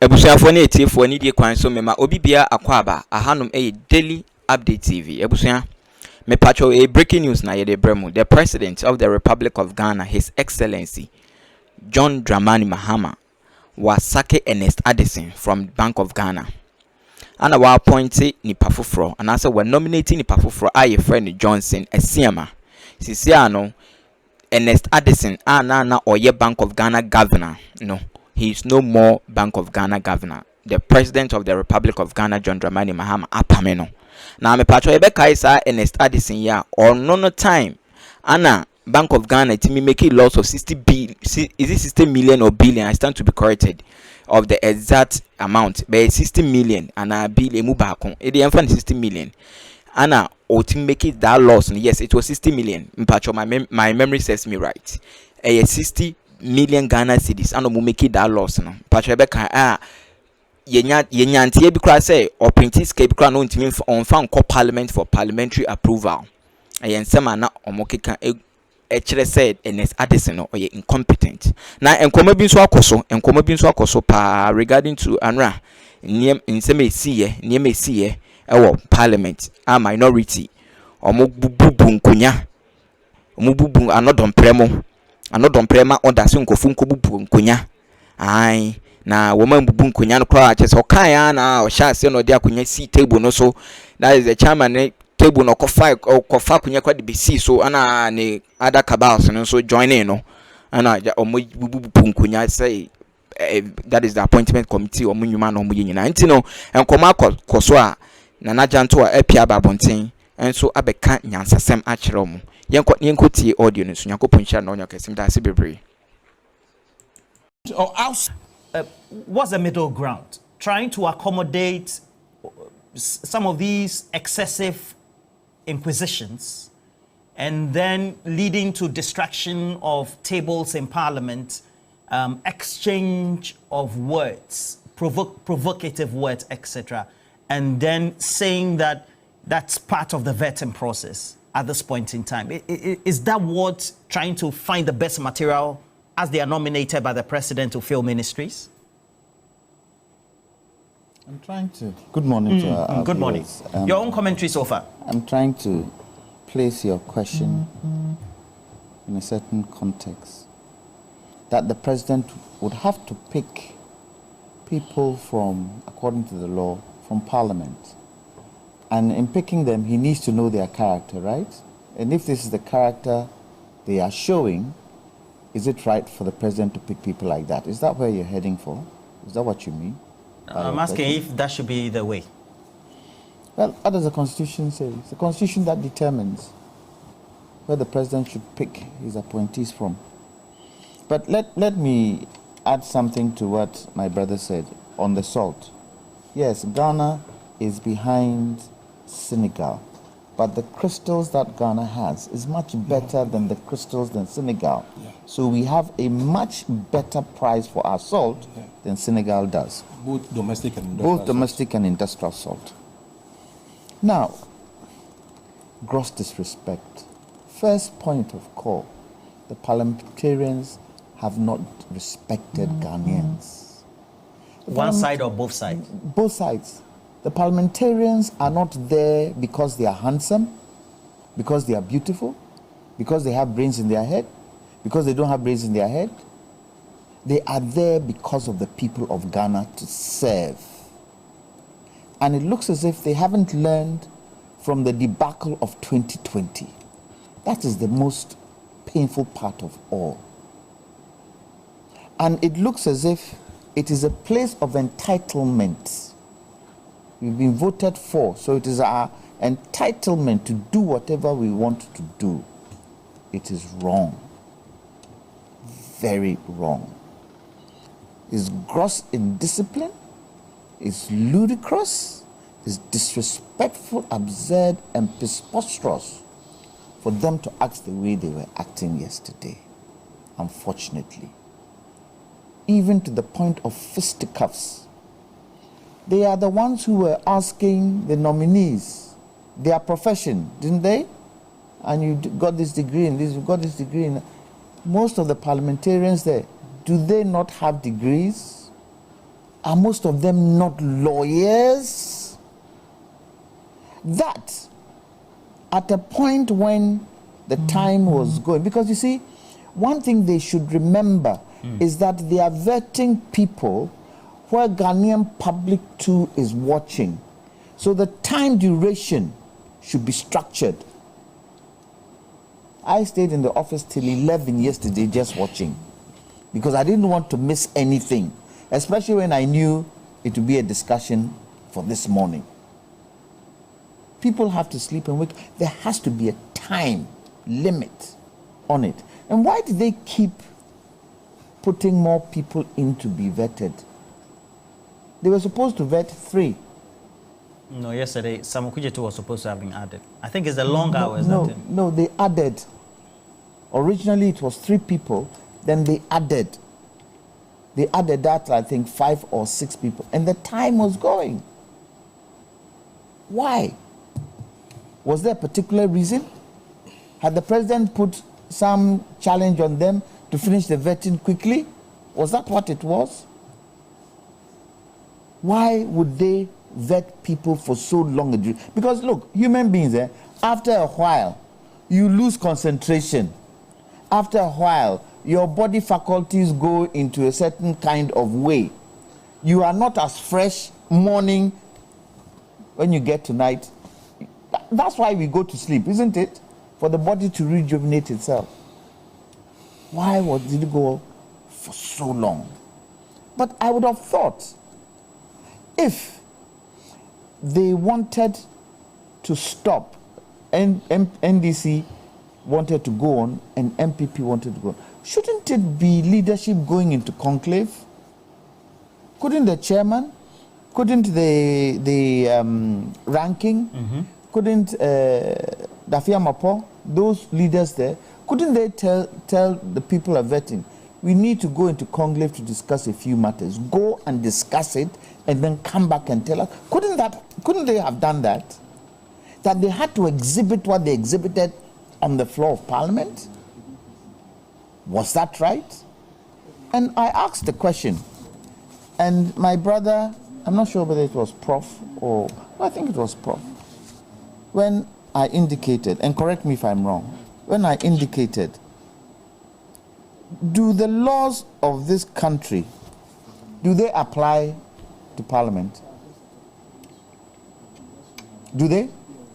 Ebusuafo na etifo ni die kwan so mema obi bia akwaba ahanum daily update TV. Ebusua me pacho breaking news na yede bremu. The President of the Republic of Ghana, His Excellency John Dramani Mahama, was sake Ernest Addison from Bank of Ghana. Ana wa appointed nipa foforo, and also we nominating nipa foforo a ye friend Johnson Asiamah. Sisia no Ernest Addison na oye Bank of Ghana governor. No. He is no more Bank of Ghana governor. The President of the Republic of Ghana, John Dramani Mahama, apameno. Now me patro ebeka isa Ernest Addison ya or no time. Anna Bank of Ghana to me make a loss of 60 billion. Is it 60 million or billion? I stand to be corrected of the exact amount. But 60 million and a billion mubakon. It the 60 million. Anna or to make it that loss. Yes, it was 60 million. Patro, my memory says me right. 60 million Ghana cedis and we make it that loss no patch rebecca yenya ntie bi kra say Appoints ke bi kra no ntimi on fan ko parliament for parliamentary approval ayen sema na omokeka kire said Ernest Addison no oye incompetent na enkoma bi nso akoso pa regarding to anra nsema esiye ewo parliament a minority omobubu nkonya omobubu anodon premo anodon prema orders nkofu nkobubu nkonya ai na woman bubu nkonya no kwa ache so kan ya na o sha ase no de akonya si table no so that is the chairman table no kofa akonya kwa de be si so ana ne other cabals no so join in no ana bubu nkonya say that is the appointment committee o munwuma no mo yinyina nti no enkoma koso a na najanto a apia babonten enso abeka nyansasem a kire mo yenko tie audio no so yakopon sha na onyo kesim da se bebre. What's the middle ground? Trying to accommodate some of these excessive inquisitions and then leading to distraction of tables in parliament, exchange of words, provocative words, etc. And then saying that that's part of the vetting process at this point in time. Is that what trying to find the best material as they are nominated by the president to fill ministries? I'm trying to. Good morning to our good morning. Your own commentary so far. I'm trying to place your question in a certain context. That the president would have to pick people from, according to the law, from parliament. And in picking them, he needs to know their character, right? And if this is the character they are showing, is it right for the president to pick people like that? Is that where you're heading for? Is that what you mean? I'm asking if that should be the way. Well, what does the Constitution say? It's the Constitution that determines where the president should pick his appointees from. But let me add something to what my brother said on the salt. Yes, Ghana is behind Senegal, but the crystals that Ghana has is much better than the crystals than Senegal. Yeah. So we have a much better price for our salt than Senegal does. Both domestic and industrial salt. Now, gross disrespect. First point of call, the parliamentarians have not respected Ghanaians. One side or both sides? Both sides. The parliamentarians are not there because they are handsome, because they are beautiful, because they have brains in their head, because they don't have brains in their head. They are there because of the people of Ghana to serve. And it looks as if they haven't learned from the debacle of 2020. That is the most painful part of all. And it looks as if it is a place of entitlement. We've been voted for, so it is our entitlement to do whatever we want to do. It is wrong. Very wrong. It's gross indiscipline, it's ludicrous, it's disrespectful, absurd, and preposterous for them to act the way they were acting yesterday, unfortunately. Even to the point of fisticuffs. They are the ones who were asking the nominees their profession, didn't they? And you got this degree in this, you got this degree in... Most of the parliamentarians there, do they not have degrees? Are most of them not lawyers? That at a point when the time was going, because you see, one thing they should remember is that they are vetting people where Ghanaian public too is watching. So the time duration should be structured. I stayed in the office till 11 yesterday just watching, because I didn't want to miss anything, especially when I knew it would be a discussion for this morning. People have to sleep and wake. There has to be a time limit on it. And why do they keep putting more people in to be vetted? They were supposed to vet 3. No, yesterday, Samukujetu was supposed to have been added. I think it's the long hours. No, they added. Originally, it was 3 people. Then they added. They added that, I think, 5 or 6 people. And the time was going. Why? Was there a particular reason? Had the president put some challenge on them to finish the vetting quickly? Was that what it was? Why would they vet people for so long a duration? Because look, human beings, after a while, you lose concentration. After a while, your body faculties go into a certain kind of way. You are not as fresh morning when you get to night. That's why we go to sleep, isn't it? For the body to rejuvenate itself. Why did it go for so long? But I would have thought, if they wanted to stop, and NDC wanted to go on, and MPP wanted to go on, shouldn't it be leadership going into conclave? Couldn't the chairman, couldn't the ranking, couldn't Dafia Mapo, those leaders there, couldn't they tell the people of vetting, we need to go into conclave to discuss a few matters. Go and discuss it and then come back and tell us. Couldn't they have done that? That they had to exhibit what they exhibited on the floor of Parliament? Was that right? And I asked the question, and my brother, I'm not sure whether it was Prof or, I think it was Prof, when I indicated, and correct me if I'm wrong, when I indicated, do the laws of this country, do they apply to Parliament? Do they?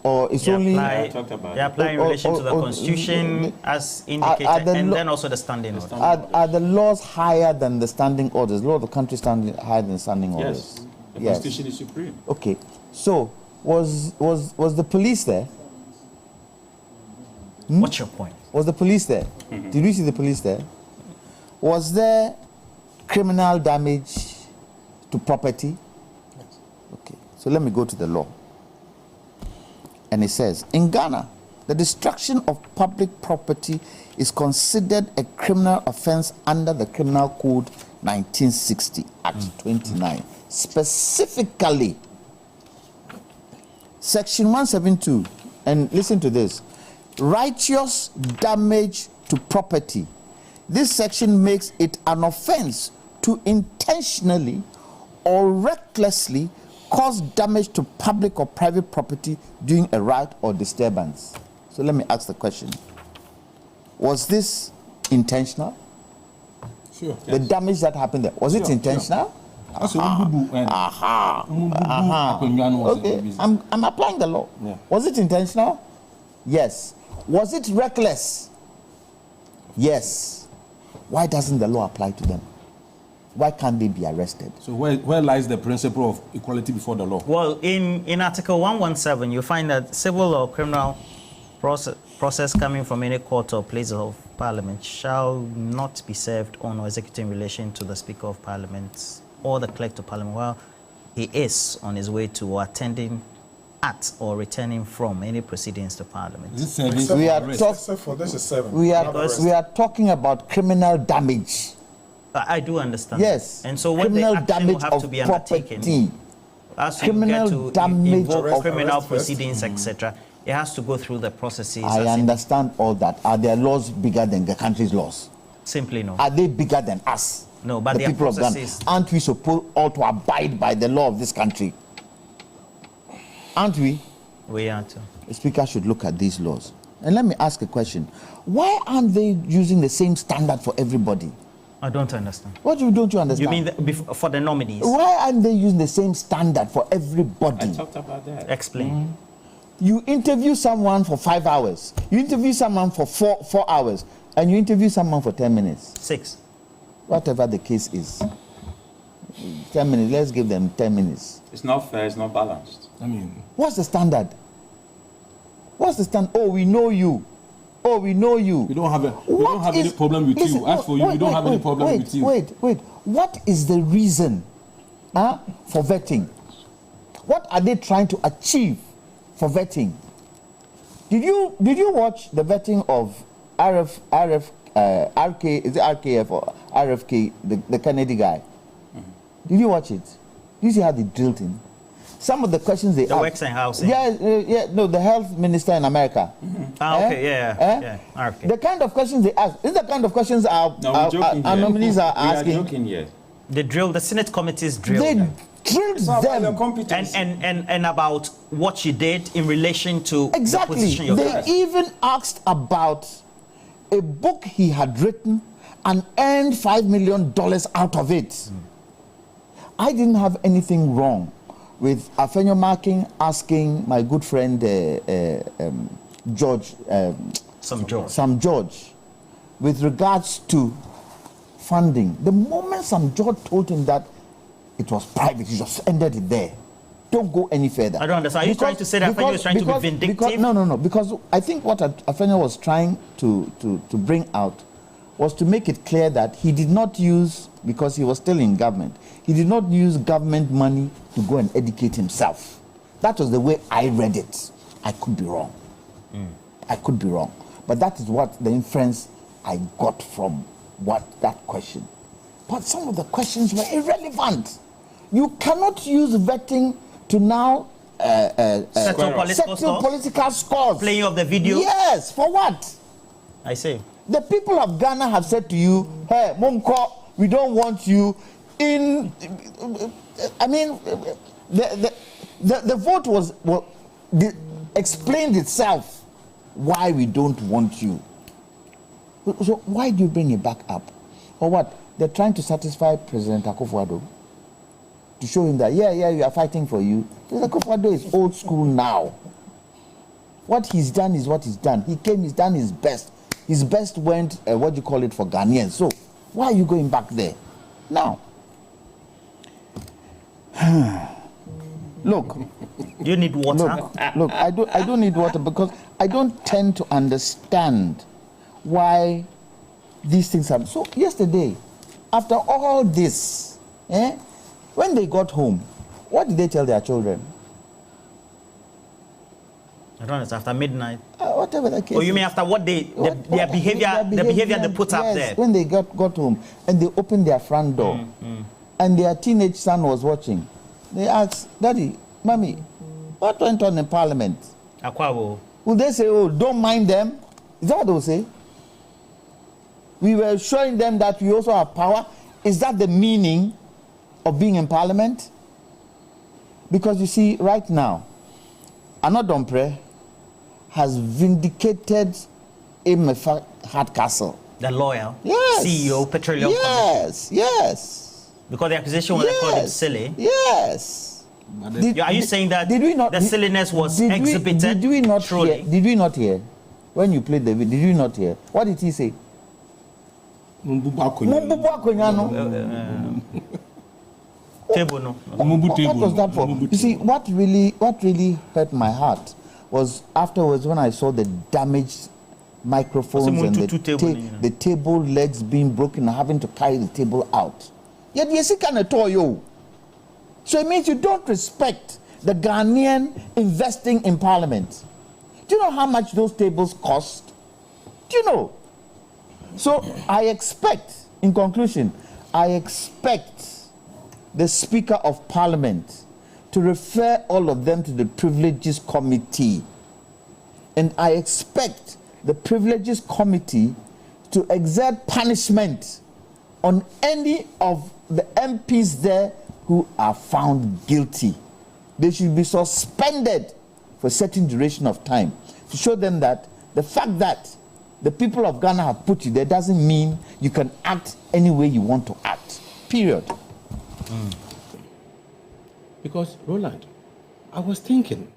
Or it's only... They apply in relation to the Constitution as indicated, and then also the standing orders. Are the laws higher than the standing orders? Law of the country higher than standing orders? Yes. The Constitution is supreme. Okay. So, was the police there? What's your point? Was the police there? Did we see the police there? Was there criminal damage to property? Yes. Okay. So let me go to the law. And it says, in Ghana, the destruction of public property is considered a criminal offense under the Criminal Code 1960, Act 29. Specifically, Section 172, and listen to this, righteous damage to property. This section makes it an offense to intentionally or recklessly cause damage to public or private property during a riot or disturbance. So let me ask the question. Was this intentional? Sure. The damage that happened there, was it intentional? Sure. Okay, I'm applying the law. Yeah. Was it intentional? Yes. Was it reckless? Yes. Why doesn't the law apply to them? Why can't they be arrested? So where lies the principle of equality before the law? Well, in Article 117, you find that civil or criminal process coming from any court or place of Parliament shall not be served on or executed in relation to the Speaker of Parliament or the Clerk to Parliament while he is on his way to or attending at or returning from any proceedings to Parliament. We are talking about criminal damage. I do understand. Yes. And so when criminal the action damage will have to be undertaken, property. as you Criminal get to damage invoke of criminal proceedings, etc., it has to go through the processes. I understand all that. Are their laws bigger than the country's laws? Simply no. Are they bigger than us? No, but the there are people of Ghana. processes. Aren't we supposed all to abide by the law of this country? Aren't we? We are too. The speaker should look at these laws. And let me ask a question. Why aren't they using the same standard for everybody? I don't understand. What don't you understand? You mean for the nominees? Why aren't they using the same standard for everybody? I talked about that. Explain. You interview someone for 5 hours. You interview someone for 4 hours. And you interview someone for 10 minutes. 6. Whatever the case is. 10 minutes. Let's give them 10 minutes. It's not fair. It's not balanced. I mean, what's the standard? What's the standard? Oh, we know you. Oh, we know you. We don't have any problem with you. As for you, we don't have any problem with you. Wait. What is the reason for vetting? What are they trying to achieve for vetting? Did you watch the vetting of RK, is it RKF or RFK, the Kennedy guy? Mm-hmm. Did you watch it? Did you see how they drilled him? Some of the questions they asked. The works and housing. No, the health minister in America. Mm-hmm. Okay, okay. The kind of questions they ask is the kind of questions our nominees are asking. We are joking here. They drilled, the Senate committees drilled They them. drilled them. And about what she did in relation to exactly. the position you're They even asked about a book he had written and earned $5 million out of it. Mm. I didn't have anything wrong with Afenyo Marking asking my good friend George, Sam George, with regards to funding. The moment Sam George told him that it was private, he just ended it there. Don't go any further. I don't understand. Are you trying to say that Afenyo is trying to be vindictive? No. Because I think what Afenyo was trying to bring out was to make it clear that he did not use, because he was still in government, he did not use government money to go and educate himself. That was the way I read it. I could be wrong. I could be wrong. But that is what the inference I got from that question. But some of the questions were irrelevant. You cannot use vetting to now settle political scores. Playing of the video? Yes, for what? I see. The people of Ghana have said to you, hey, Mumko, we don't want you in... I mean, the vote explained itself why we don't want you. So why do you bring it back up? Or what? They're trying to satisfy President Akufo-Addo to show him that, we are fighting for you. President Akufo-Addo is old school now. What he's done is what he's done. He came, he's done his best. His best went, for Ghanaians. So why are you going back there? Now, look. You need water? Look, I don't need water because I don't tend to understand why these things happen. So yesterday, after all this, when they got home, what did they tell their children? I don't know, it's after midnight. Whatever the case. Or you mean after what their behavior they put up there? When they got home and they opened their front door and their teenage son was watching, they asked, Daddy, Mommy, what went on in Parliament? Akwabo. Will they say, oh, don't mind them? Is that what they will say? We were showing them that we also have power. Is that the meaning of being in Parliament? Because you see, right now, Anodompre has vindicated Emefa Hardcastle. The lawyer, yes. CEO, Petroleum Company. Yes. Because the accusation was called silly. Yes. Are you saying that the silliness was exhibited? Did we not hear? When you played the video, did you not hear? What did he say? What was that for? You see, what really hurt my heart was afterwards when I saw the damaged microphones and the table legs being broken and having to carry the table out. Yet you can toy. So it means you don't respect the Ghanaian investing in Parliament. Do you know how much those tables cost? Do you know? So I expect, in conclusion, the Speaker of Parliament to refer all of them to the Privileges Committee. And I expect the Privileges Committee to exert punishment on any of the MPs there who are found guilty. They should be suspended for a certain duration of time to show them that the fact that the people of Ghana have put you there doesn't mean you can act any way you want to act. Period. Because, Roland, I was thinking,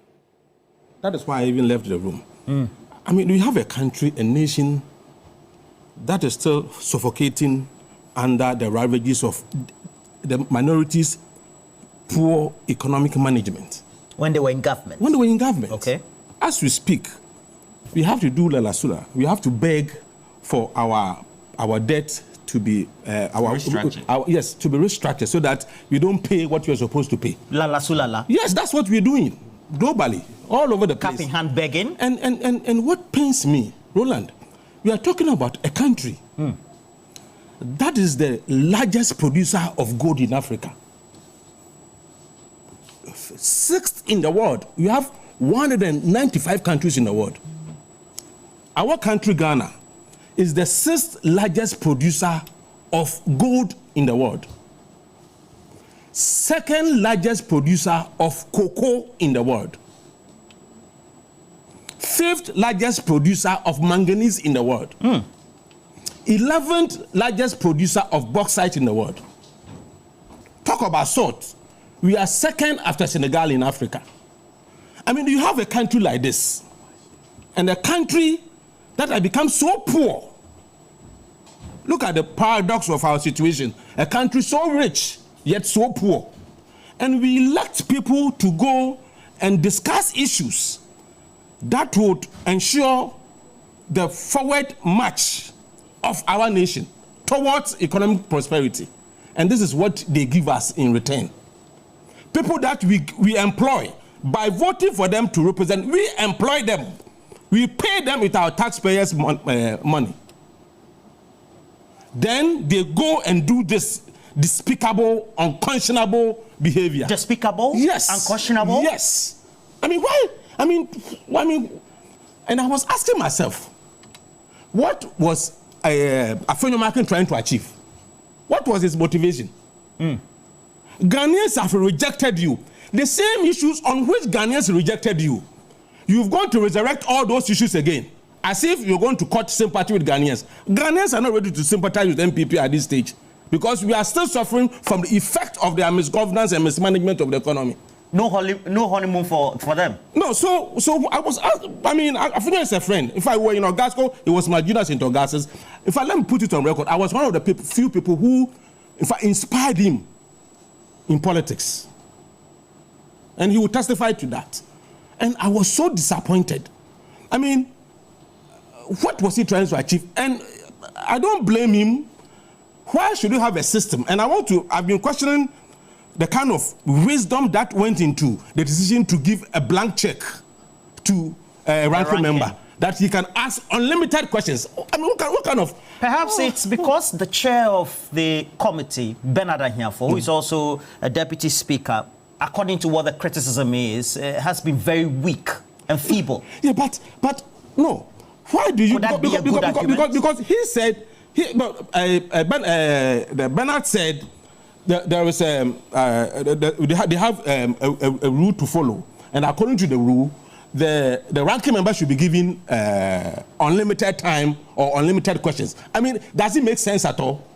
that is why I even left the room. I mean, we have a country, a nation that is still suffocating under the ravages of the minorities' poor economic management. When they were in government? When they were in government. Okay. As we speak, we have to do Lalasula. We have to beg for our debt to be restructured. Yes, to be restructured so that we don't pay what you're supposed to pay. Lalasula. Yes, that's what we're doing globally, all over the place. Cap in hand begging. And what pains me, Roland, we are talking about a country that is the largest producer of gold in Africa. 6th in the world. We have 195 countries in the world. Our country, Ghana, is the 6th largest producer of gold in the world. 2nd largest producer of cocoa in the world. 5th largest producer of manganese in the world. 11th largest producer of bauxite in the world. Talk about salt. We are 2nd after Senegal in Africa. I mean, you have a country like this, and a country that has become so poor. Look at the paradox of our situation. A country so rich, yet so poor. And we elect people to go and discuss issues that would ensure the forward march of our nation towards economic prosperity. And this is what they give us in return. People that we employ, by voting for them to represent, we employ them. We pay them with our taxpayers' money. Then they go and do this despicable, unconscionable behavior. Despicable? Yes. Unconscionable? Yes. I mean, why? I mean, and I was asking myself, what was Akroma trying to achieve? What was his motivation? Ghanaians have rejected you. The same issues on which Ghanaians rejected you, you've gone to resurrect all those issues again, as if you're going to court sympathy with Ghanaians. Ghanaians are not ready to sympathize with MPP at this stage because we are still suffering from the effect of their misgovernance and mismanagement of the economy. No honeymoon for them. No, so I was, I mean, Akroma is a friend. If I were in Ogasco, it was my juniors in Ogasas. Let me put it on record, I was one of the few people who, inspired him in politics. And he would testify to that. And I was so disappointed. I mean, what was he trying to achieve? And I don't blame him. Why should you have a system? And I've been questioning the kind of wisdom that went into the decision to give a blank check to a ranking member, that he can ask unlimited questions. I mean, what kind of... Perhaps it's because the chair of the committee, Bernard Ahiafo, who is also a deputy speaker, according to what the criticism is, has been very weak and feeble. Yeah, but no. Why do you... Would that be a good argument? Because he said... Bernard said there is they have a rule to follow, and according to the rule, the ranking member should be given unlimited time or unlimited questions. I mean, does it make sense at all?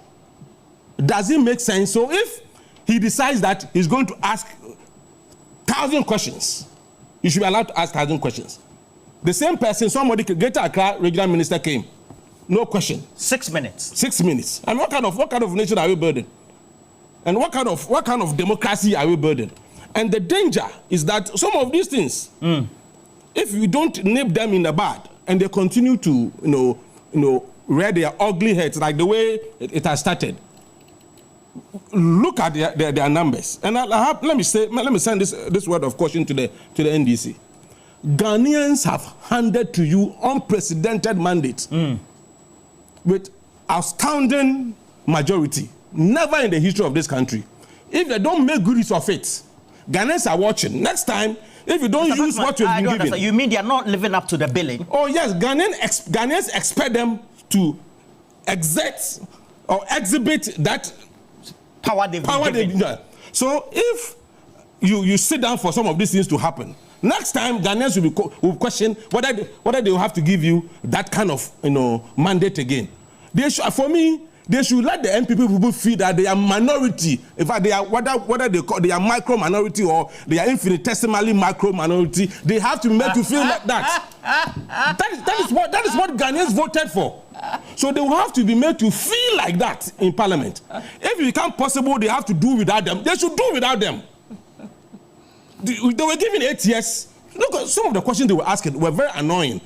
Does it make sense? So if he decides that he's going to ask 1,000 questions, you should be allowed to ask 1,000 questions. The same person, somebody, Greater Accra regional minister came, no question. 6 minutes. 6 minutes. And what kind of nation are we building? And what kind of democracy are we building? And the danger is that some of these things, if you don't nip them in the bud, and they continue to, rear their ugly heads like the way it has started. Look at their numbers. And let me send this word of caution to the NDC. Ghanaians have handed to you unprecedented mandates with astounding majority. Never in the history of this country. If they don't make good use of it, Ghanaians are watching. Next time, if you don't use what you've been given. You mean they are not living up to the billing? Oh yes, Ghanaians expect them to exert or exhibit that power they've been given. So if you sit down for some of these things to happen, next time Ghanaians will question whether they will have to give you that kind of mandate again. They should, for me, they should let the MPP people feel that they are minority. In fact, they are whether they are micro minority or they are infinitesimally macro minority. They have to make you feel like that. That is what Ghanaians voted for. So they will have to be made to feel like that in Parliament. If it becomes possible, they have to do without them. They should do without them. They were given 8 years. Look at some of the questions they were asking were very annoying.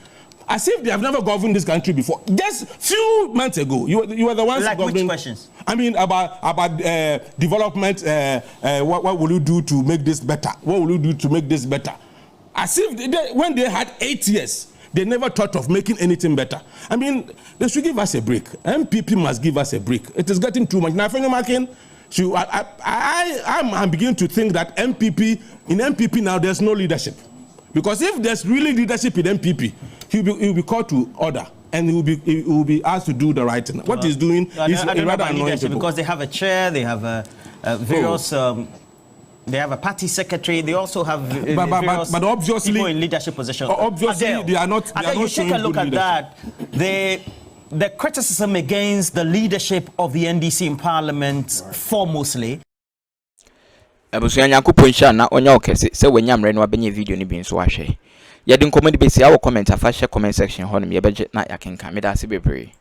As if they have never governed this country before. Just few months ago, you were the ones like governing. Which questions? I mean about development. What will you do to make this better? What will you do to make this better? As if when they had 8 years, they never thought of making anything better. I mean, they should give us a break. MPP must give us a break. It is getting too much. Now, I'm beginning to think that in MPP now there's no leadership. Because if there's really leadership in MPP, he'll be called to order and he will be asked to do the right thing. What he's doing is rather annoying people. Because they have a chair, they have various... they have a party secretary. They also have various but obviously, people in leadership positions. Obviously, they are not. You take a look at that. The criticism against the leadership of the NDC in Parliament, foremostly. Abusuanya Nyankopon sha na onya okese se wanyamre no abenye video ni bi nso ahwe. Yedi nkomodi besi awo comment afa share comment section ho no me beje na yakenka me da se bebre.